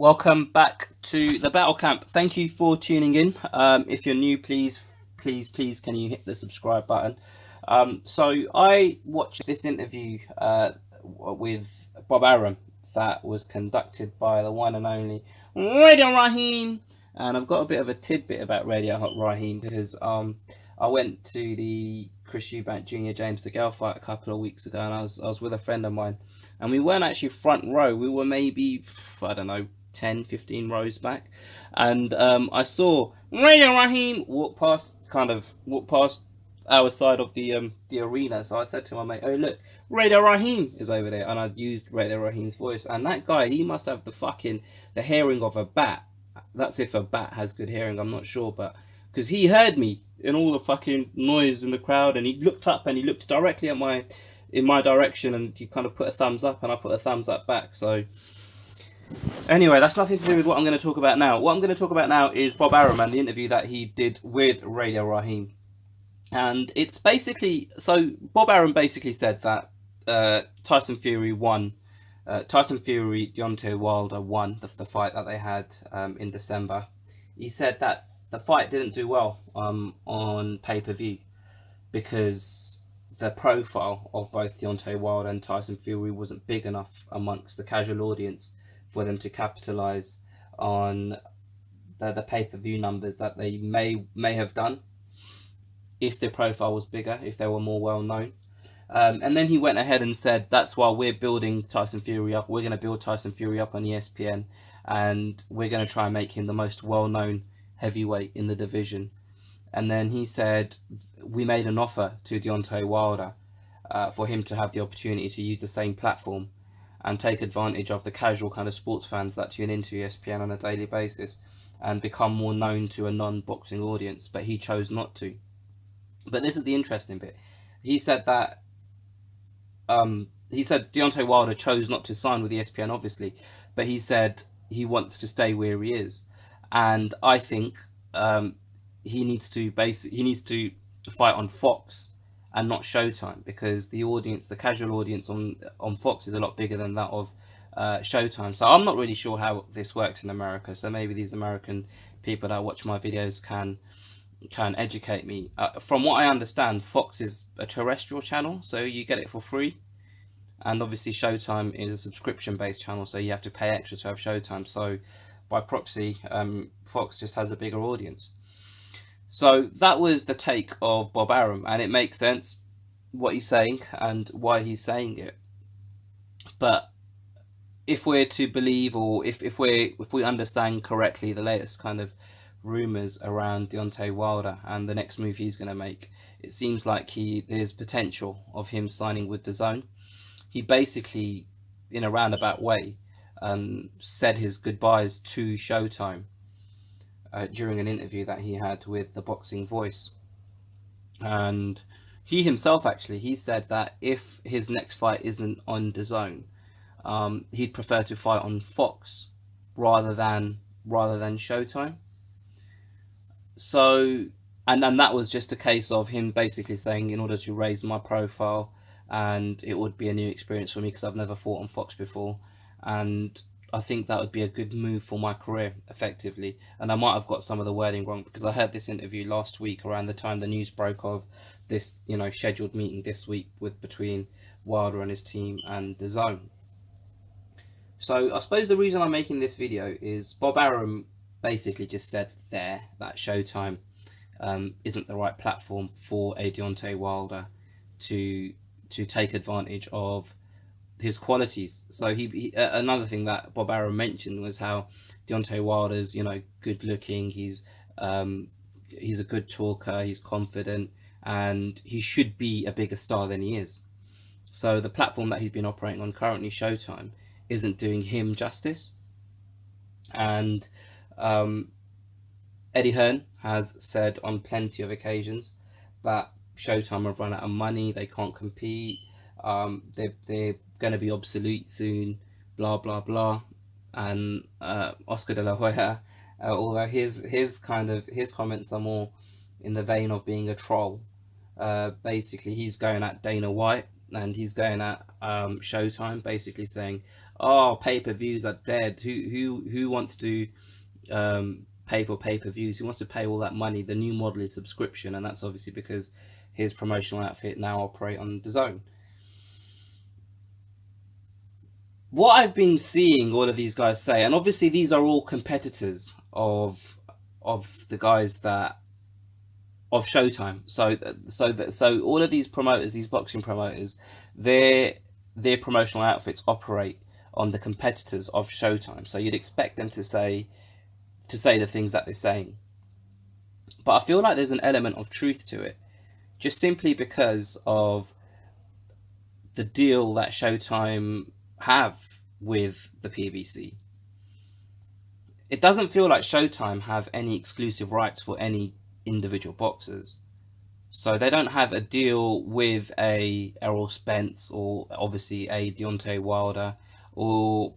Welcome back to the Battle Camp. Thank you for tuning in. If you're new, please, can you hit the subscribe button? So I watched this interview with Bob Arum that was conducted by the one and only Radio Raheem, and I've got a bit of a tidbit about Radio Raheem because I went to the Chris Eubank Jr. James DeGale fight a couple of weeks ago, and I was with a friend of mine, and we weren't actually front row. We were maybe, I don't know, 10-15 rows back, and I saw Radio Raheem walk past our side of the arena. So I said to my mate, "Oh look, Radio Raheem is over there," and I used Radio Raheem's voice. And that guy, he must have the hearing of a bat. That's if a bat has good hearing. I'm not sure, but because he heard me in all the fucking noise in the crowd, and he looked up and he looked directly at in my direction, and he kind of put a thumbs up, and I put a thumbs up back. So anyway, that's nothing to do with what I'm going to talk about now. What I'm going to talk about now is Bob Arum and the interview that he did with Radio Raheem. And it's basically, so Bob Arum basically said that Tyson Fury won. Tyson Fury, Deontay Wilder won the fight that they had in December. He said that the fight didn't do well on pay-per-view because the profile of both Deontay Wilder and Tyson Fury wasn't big enough amongst the casual audience for them to capitalize on the pay-per-view numbers that they may have done if their profile was bigger, if they were more well known. And then he went ahead and said, that's why we're building Tyson Fury up. We're going to build Tyson Fury up on ESPN, and we're going to try and make him the most well-known heavyweight in the division. And then he said, we made an offer to Deontay Wilder for him to have the opportunity to use the same platform and take advantage of the casual kind of sports fans that tune into ESPN on a daily basis and become more known to a non-boxing audience, but he chose not to. But this is the interesting bit. He said that Deontay Wilder chose not to sign with ESPN, obviously, but he said he wants to stay where he is, and I think he needs to fight on Fox and not Showtime, because the casual audience on Fox is a lot bigger than that of Showtime. So I'm not really sure how this works in America. So maybe these American people that watch my videos can educate me. From what I understand, Fox is a terrestrial channel, so you get it for free, and obviously Showtime is a subscription-based channel, so you have to pay extra to have Showtime. So by proxy, Fox just has a bigger audience. So that was the take of Bob Arum, and it makes sense what he's saying and why he's saying it. But if we're to believe, or if we understand correctly the latest kind of rumors around Deontay Wilder and the next move he's going to make, it seems like there's potential of him signing with DAZN. He basically, in a roundabout way, said his goodbyes to Showtime during an interview that he had with the Boxing Voice. And he himself, actually, he said that if his next fight isn't on DAZN, he'd prefer to fight on Fox rather than Showtime. So, and that was just a case of him basically saying, in order to raise my profile, and it would be a new experience for me because I've never fought on Fox before, and I think that would be a good move for my career, effectively. And I might have got some of the wording wrong, because I heard this interview last week around the time the news broke of this, scheduled meeting this week between Wilder and his team and DAZN. So I suppose the reason I'm making this video is Bob Arum basically just said there that Showtime isn't the right platform for a Deontay Wilder to take advantage of his qualities. So he another thing that Bob Arum mentioned was how Deontay Wilder's good looking, he's a good talker, he's confident, and he should be a bigger star than he is. So the platform that he's been operating on currently, Showtime, isn't doing him justice. And Eddie Hearn has said on plenty of occasions that Showtime have run out of money, they can't compete, they're going to be obsolete soon, blah blah blah. And Oscar de la Hoya, although his comments are more in the vein of being a troll, basically he's going at Dana White and he's going at Showtime, basically saying, oh, pay-per-views are dead. Who wants to pay for pay-per-views? Who wants to pay all that money? The new model is subscription, and that's obviously because his promotional outfit now operate on the zone. What I've been seeing all of these guys say, and obviously these are all competitors of the guys that of Showtime. So all of these promoters, these boxing promoters, their promotional outfits operate on the competitors of Showtime. So you'd expect them to say the things that they're saying. But I feel like there's an element of truth to it, just simply because of the deal that Showtime have with the PBC. It doesn't feel like Showtime have any exclusive rights for any individual boxers. So they don't have a deal with a Errol Spence, or obviously a Deontay Wilder, or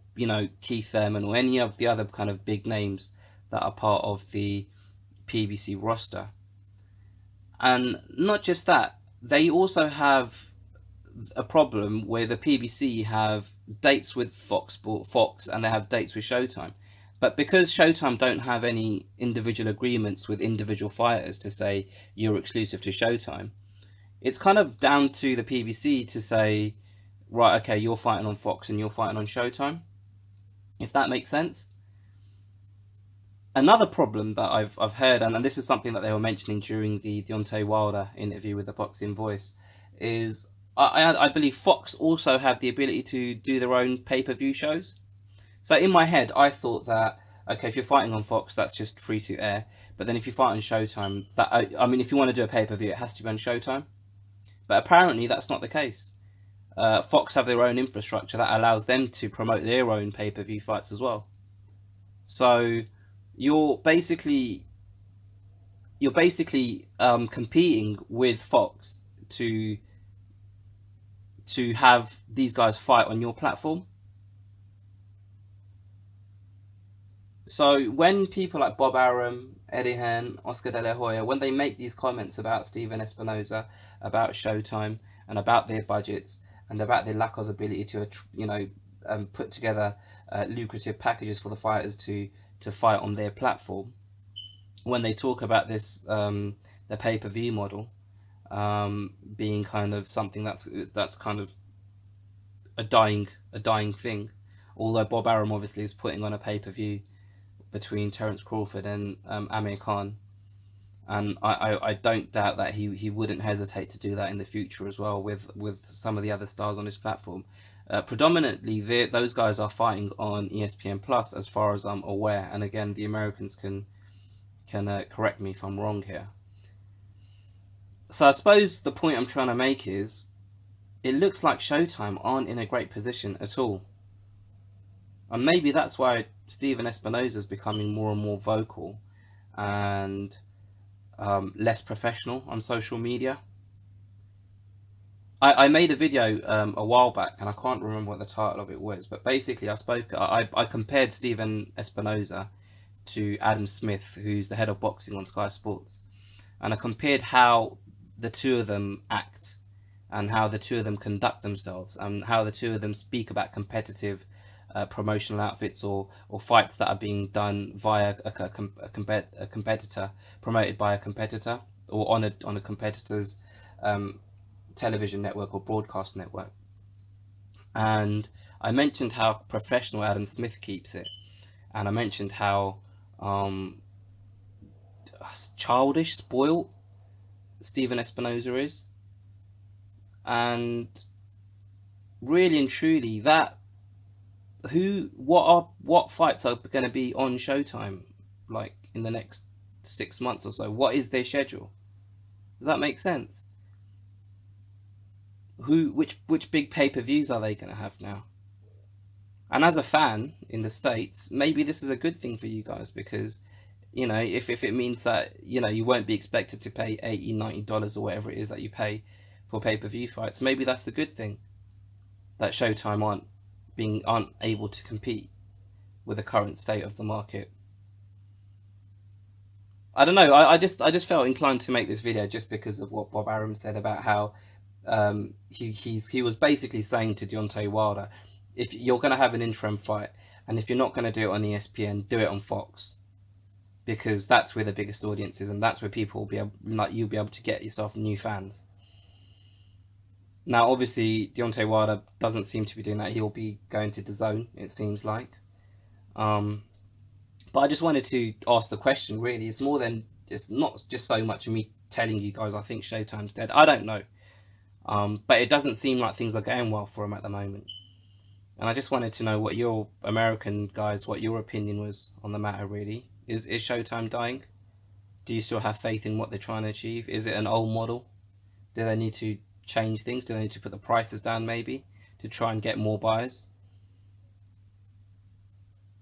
Keith Thurman, or any of the other kind of big names that are part of the PBC roster. And not just that, they also have a problem where the PBC have dates with Fox, and they have dates with Showtime. But because Showtime don't have any individual agreements with individual fighters to say you're exclusive to Showtime, it's kind of down to the PBC to say, right, okay, you're fighting on Fox and you're fighting on Showtime, if that makes sense. Another problem that I've heard, and this is something that they were mentioning during the Deontay Wilder interview with the Boxing Voice, is I believe Fox also have the ability to do their own pay-per-view shows. So in my head, I thought that, okay, if you're fighting on Fox, that's just free to air. But then if you fight on Showtime, if you want to do a pay-per-view, it has to be on Showtime. But apparently that's not the case. Fox have their own infrastructure that allows them to promote their own pay-per-view fights as well. So you're basically competing with Fox to have these guys fight on your platform. So when people like Bob Arum, Eddie Hearn, Oscar De La Hoya, when they make these comments about Stephen Espinoza, about Showtime, and about their budgets, and about their lack of ability to put together lucrative packages for the fighters to fight on their platform, when they talk about this the pay-per-view model being kind of something that's kind of a dying thing, although Bob Arum obviously is putting on a pay-per-view between Terence Crawford and Amir Khan, and I don't doubt that he wouldn't hesitate to do that in the future as well with some of the other stars on his platform. Predominantly, those guys are fighting on ESPN Plus, as far as I'm aware. And again, the Americans can correct me if I'm wrong here. So I suppose the point I'm trying to make is, it looks like Showtime aren't in a great position at all. And maybe that's why Stephen Espinoza is becoming more and more vocal and less professional on social media. I made a video a while back, and I can't remember what the title of it was, but basically I compared Stephen Espinoza to Adam Smith, who's the head of boxing on Sky Sports, and I compared how the two of them act, and how the two of them conduct themselves, and how the two of them speak about competitive promotional outfits or fights that are being done via a competitor, promoted by a competitor, or on a competitor's television network or broadcast network. And I mentioned how professional Adam Smith keeps it, and I mentioned how childish, spoiled Stephen Espinoza is, and really and truly, that what fights are going to be on Showtime, like in the next 6 months or so? What is their schedule? Does that make sense? Which big pay-per-views are they going to have now? And as a fan in the States, maybe this is a good thing for you guys, because if it means that you won't be expected to pay $80-90 or whatever it is that you pay for pay-per-view fights, maybe that's a good thing, that Showtime aren't able to compete with the current state of the market. I don't know. I just felt inclined to make this video just because of what Bob Arum said about how he was basically saying to Deontay Wilder, if you're going to have an interim fight, and if you're not going to do it on ESPN, do it on Fox, because that's where the biggest audience is, and that's where people will be able, like, you'll be able to get yourself new fans. Now, obviously, Deontay Wilder doesn't seem to be doing that. He'll be going to DAZN, it seems like. But I just wanted to ask the question, really. It's more than, it's not just so much of me telling you guys I think Showtime's dead. I don't know. But it doesn't seem like things are going well for him at the moment. And I just wanted to know what your American guys, what your opinion was on the matter, really. Is Showtime dying? Do you still have faith in what they're trying to achieve? Is it an old model? Do they need to change things? Do they need to put the prices down, maybe, to try and get more buyers?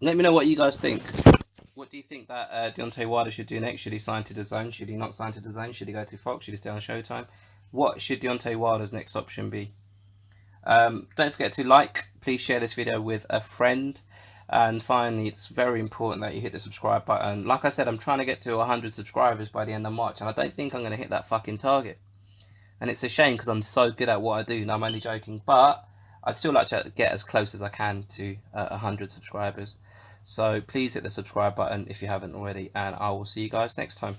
Let me know what you guys think. What do you think that Deontay Wilder should do next? Should he sign to DAZN? Should he not sign to DAZN? Should he go to Fox? Should he stay on Showtime? What should Deontay Wilder's next option be? Don't forget to like, please share this video with a friend. And finally, it's very important that you hit the subscribe button. Like I said, I'm trying to get to 100 subscribers by the end of March, and I don't think I'm going to hit that fucking target. And it's a shame because I'm so good at what I do. No, I'm only joking. But I'd still like to get as close as I can to 100 subscribers. So please hit the subscribe button if you haven't already, and I will see you guys next time.